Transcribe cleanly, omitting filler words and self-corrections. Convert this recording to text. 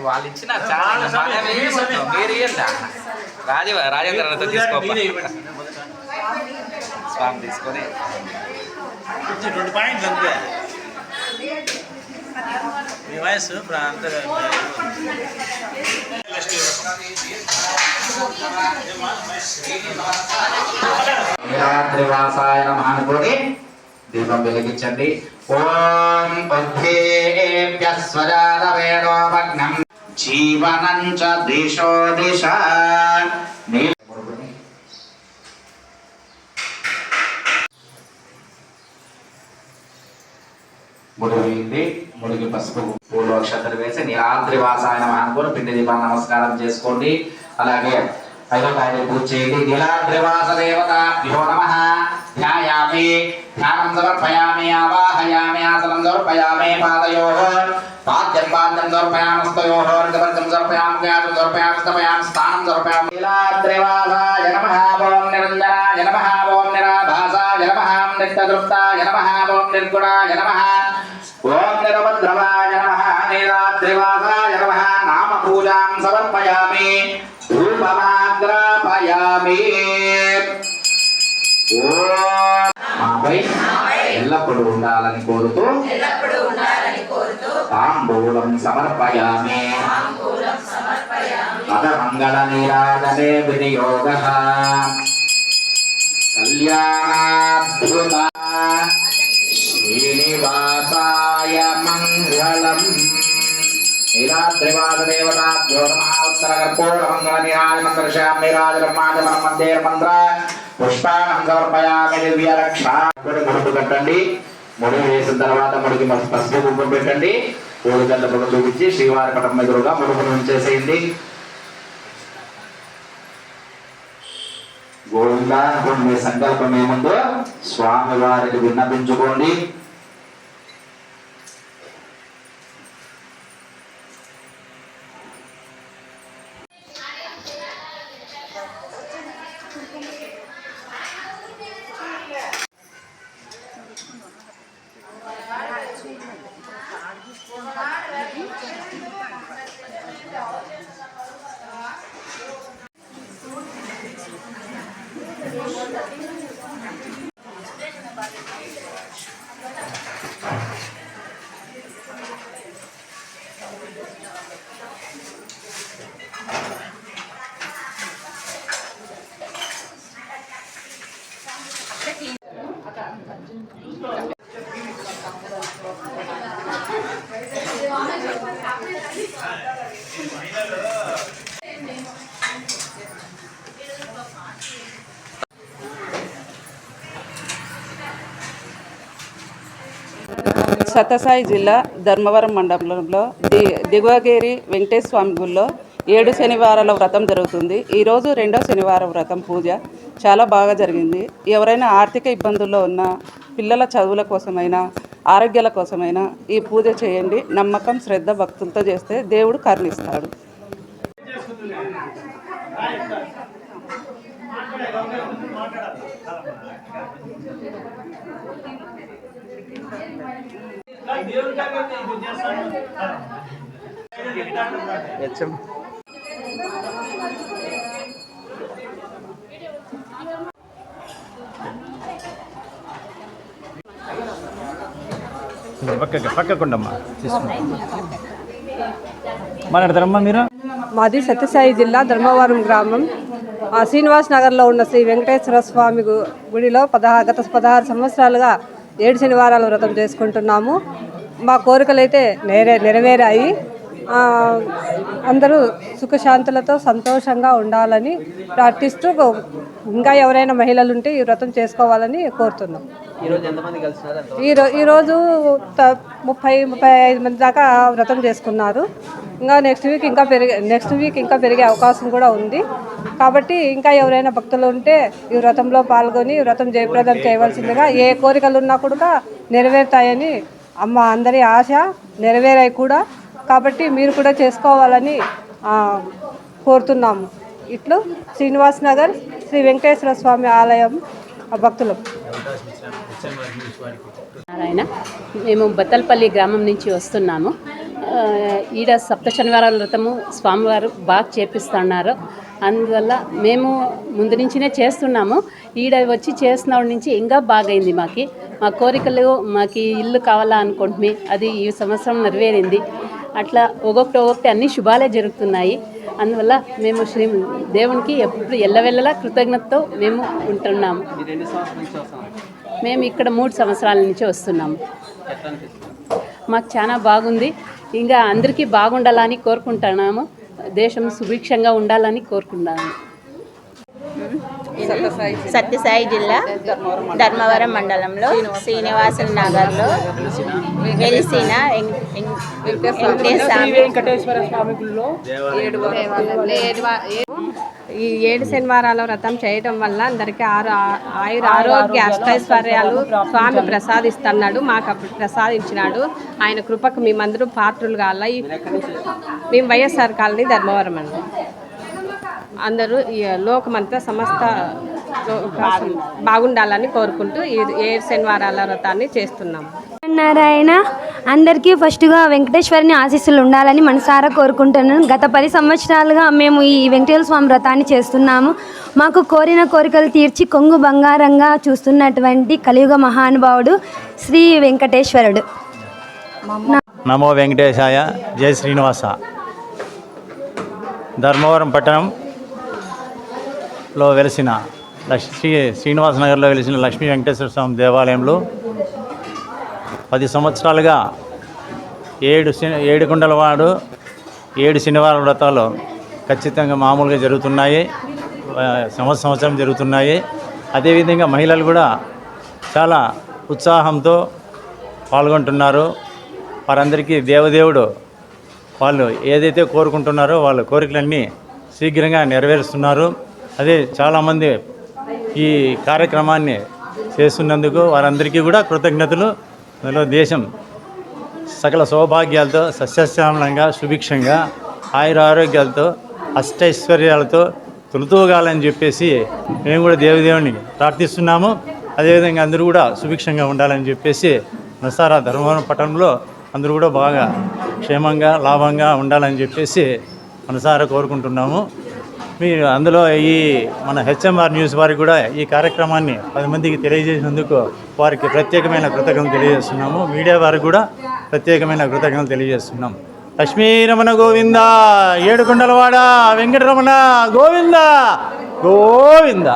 వాళ్ళు ఇచ్చిన రాజేంద్ర తీసుకో స్వామి తీసుకొని 2 పాయింట్స్ అంతే మీ వయసు శ్రీనివాసాయ నమః అనుకోని దీపం వెలిగించండి. ఓం ఉద్ధేభ్యస్వజాతవేణోమగ్నం జీవనం చ దిశో దిశ ముడివేయండి. ముడికి పసుపు పూలు అక్షతలు వేసి నీలాద్రివాసాయ నమః అనుకోని పిండి దీపాన్ని నమస్కారం చేసుకోండి. అలాగే 5వ తారీఖు పూజ చేయండి. నీలాద్రివాస దేవతాభ్యో నమః. ధ్యాయామి, ధ్యానం సమర్పయామి, ఆవాహయామి, ఆసనం సమర్పయామి, పాదయోః పాద్యం పాద్యం సమర్పయామి, స్తయోః ఋతవర్గం సమర్పయామి, జ్ఞాతం సమర్పయామి, స్తమయామి, స్థానం సమర్పయామి. నీలాద్రివాసాయ నమః. ఓం నిరంజనాయ నమః. ఓం నిరాభాసాయ నమః. నిత్యతృప్తాయ నమః. ఓం నిర్గుణాయ నమః. ఓం నిరభద్రవాయ నమః. నీలాద్రివాసాయ నమః. నామ పూజాం సమర్పయామి, ధూపమాగ్రాపయామి. మాపై ఎల్లప్పుడూ ఉండాలని కోరుతూ తాంబూలం సమర్పయామి. పదమంగళ నీరాజనే వినియోగః. కళ్యాణాద్భుత శ్రీనివాసాయ మంగళం. నీలాద్రివాస దేవతాభ్యో నమః. ఉత్తర కర్పూర మంగళ నీరాజనం దర్శయామి. నీరాజనమాజనం మధ్య మంత్ర పుష్పాణం సమర్పయామి. దివ్య రక్ష ముడుపు కట్టండి. ముడి వేసిన తర్వాత ముడికి పసుపు కుంకుమ పెట్టండి. 3 గంటల పొగ చూపించి శ్రీవారి పటం ఎదురుగా ముడుపును ఉంచేసేయండి. గోవింద అనుకోండి. మీ సంకల్పం ఏముందో స్వామి వారికి విన్నపించుకోండి. సత్యసాయి జిల్లా ధర్మవరం మండలంలో దిగువగేరి వెంకటేశ్వర స్వామి గుడిలో 7 శనివారాల వ్రతం జరుగుతుంది. ఈరోజు 2వ శనివారం వ్రతం పూజ చాలా బాగా జరిగింది. ఎవరైనా ఆర్థిక ఇబ్బందుల్లో ఉన్న పిల్లల చదువుల కోసమైనా ఆరోగ్యాల కోసమైనా ఈ పూజ చేయండి. నమ్మకం, శ్రద్ధ, భక్తులతో చేస్తే దేవుడు కరుణిస్తాడు. పక్కకుండమ్మా మాట్లాడతారమ్మా మీరు. మాది సత్యసాయి జిల్లా ధర్మవరం గ్రామం. శ్రీనివాస్ నగర్లో ఉన్న శ్రీ వెంకటేశ్వర స్వామి గుడిలో గత 16 సంవత్సరాలుగా 7 శనివారాల వ్రతం చేసుకుంటున్నాము. మా కోరికలు అయితే నెరవేరాయి. అందరూ సుఖశాంతులతో సంతోషంగా ఉండాలని ప్రార్థిస్తూ ఇంకా ఎవరైనా మహిళలు ఉంటే ఈ వ్రతం చేసుకోవాలని కోరుతున్నాం. ఈరోజు 30-35 మంది దాకా వ్రతం చేసుకున్నారు. ఇంకా నెక్స్ట్ వీక్ ఇంకా పెరిగే అవకాశం కూడా ఉంది. కాబట్టి ఇంకా ఎవరైనా భక్తులు ఉంటే ఈ వ్రతంలో పాల్గొని వ్రతం జయప్రదం చేయవలసిందిగా, ఏ కోరికలు ఉన్నా కూడా నెరవేరుతాయని అమ్మ అందరి ఆశ, నెరవేరాయి కూడా. కాబట్టి మీరు కూడా చేసుకోవాలని కోరుతున్నాము. ఇట్లు శ్రీనివాస్ నగర్ శ్రీ వెంకటేశ్వర స్వామి ఆలయం భక్తులు. నారాయణ, మేము బత్తలపల్లి గ్రామం నుంచి వస్తున్నాము. ఈడ సప్త శనివారాల వ్రతము స్వామివారు బాగా చేపిస్తున్నారు. అందువల్ల మేము ముందు నుంచినే చేస్తున్నాము. ఈడ వచ్చి చేస్తున్న నుంచి ఇంకా బాగైంది. మా కోరికలు, మాకు ఇల్లు కావాలా అనుకుంటున్నాం, అది ఈ సంవత్సరం నెరవేరింది. అట్లా ఒక్కొక్కటి అన్ని శుభాలే జరుగుతున్నాయి. అందువల్ల మేము దేవునికి ఎప్పుడు ఎల్లవెల్లలా కృతజ్ఞతతో మేము ఉంటున్నాము. మేము ఇక్కడ 3 సంవత్సరాల నుంచి వస్తున్నాము. మాకు చాలా బాగుంది. ఇంకా అందరికీ బాగుండాలని కోరుకుంటున్నాము. దేశం సుభిక్షంగా ఉండాలని కోరుకుంటున్నాము. సత్యసాయి జిల్లా ధర్మవరం మండలంలో శ్రీనివాస నగర్లో వెలిసిన వెంకటేశ్వర స్వామి గుళ్ళో ఈ 7 శనివారాల వ్రతం చేయడం వల్ల అందరికీ ఆయుర ఆరోగ్య అష్టైశ్వర్యాలు స్వామి ప్రసాదిస్తున్నాడు. మాకు అప్పుడు ప్రసాదించినాడు. ఆయన కృపకు మేమందరూ పాత్రులు కావాల. మేము వైఎస్ఆర్ కాలనీ ధర్మవరం అండి. అందరూ ఈ లోకమంతా సమస్త బాగుండాలని కోరుకుంటూ ఈ 7 శనివారాల వ్రతాన్ని చేస్తున్నాము. నారాయణ, అందరికీ ఫస్ట్గా వెంకటేశ్వరుని ఆశీస్సులు ఉండాలని మనసారా కోరుకుంటున్నాను. గత 10 సంవత్సరాలుగా మేము ఈ వెంకటేశ్వర స్వామి వ్రతాన్ని చేస్తున్నాము. మాకు కోరిన కోరికలు తీర్చి కొంగు బంగారంగా చూస్తున్నటువంటి కలియుగ మహానుభావుడు శ్రీ వెంకటేశ్వరుడు. నమో వెంకటేశాయ. జై శ్రీనివాస. ధర్మవరం పట్టణంలో వెలిసిన శ్రీనివాస నగర్లో వెలిసిన లక్ష్మీ వెంకటేశ్వర స్వామి దేవాలయంలో 10 సంవత్సరాలుగా 7 కుండలవాడు 7 శనివార వ్రతాలు ఖచ్చితంగా మామూలుగా జరుగుతున్నాయి. సంవత్సరం జరుగుతున్నాయి. అదేవిధంగా మహిళలు కూడా చాలా ఉత్సాహంతో పాల్గొంటున్నారు. వారందరికీ దేవదేవుడు వాళ్ళు ఏదైతే కోరుకుంటున్నారో వాళ్ళ కోరికలన్నీ శీఘ్రంగా నెరవేరుస్తున్నారు. అదే చాలామంది ఈ కార్యక్రమాన్ని చేస్తున్నందుకు వారందరికీ కూడా కృతజ్ఞతలు. అందులో దేశం సకల సౌభాగ్యాలతో సస్యశ్యామలంగా సుభిక్షంగా ఆయురారోగ్యాలతో అష్టైశ్వర్యాలతో తొలుతూగాలని చెప్పేసి మేము కూడా దేవదేవుని ప్రార్థిస్తున్నాము. అదేవిధంగా అందరూ కూడా సుభిక్షంగా ఉండాలని చెప్పేసి నసారా ధర్మవరం పట్టణంలో అందరూ కూడా బాగా క్షేమంగా లాభంగా ఉండాలని చెప్పేసి మనసారా కోరుకుంటున్నాము. మీరు అందులో ఈ మన హెచ్ఎంఆర్ న్యూస్ వారికి కూడా ఈ కార్యక్రమాన్ని 10 మందికి తెలియజేసినందుకు వారికి ప్రత్యేకమైన కృతజ్ఞతలు తెలియజేస్తున్నాము. మీడియా వారికి కూడా ప్రత్యేకమైన కృతజ్ఞతలు తెలియజేస్తున్నాం. లక్ష్మీరమణ గోవింద, ఏడుకొండలవాడ వెంకటరమణ గోవింద గోవింద.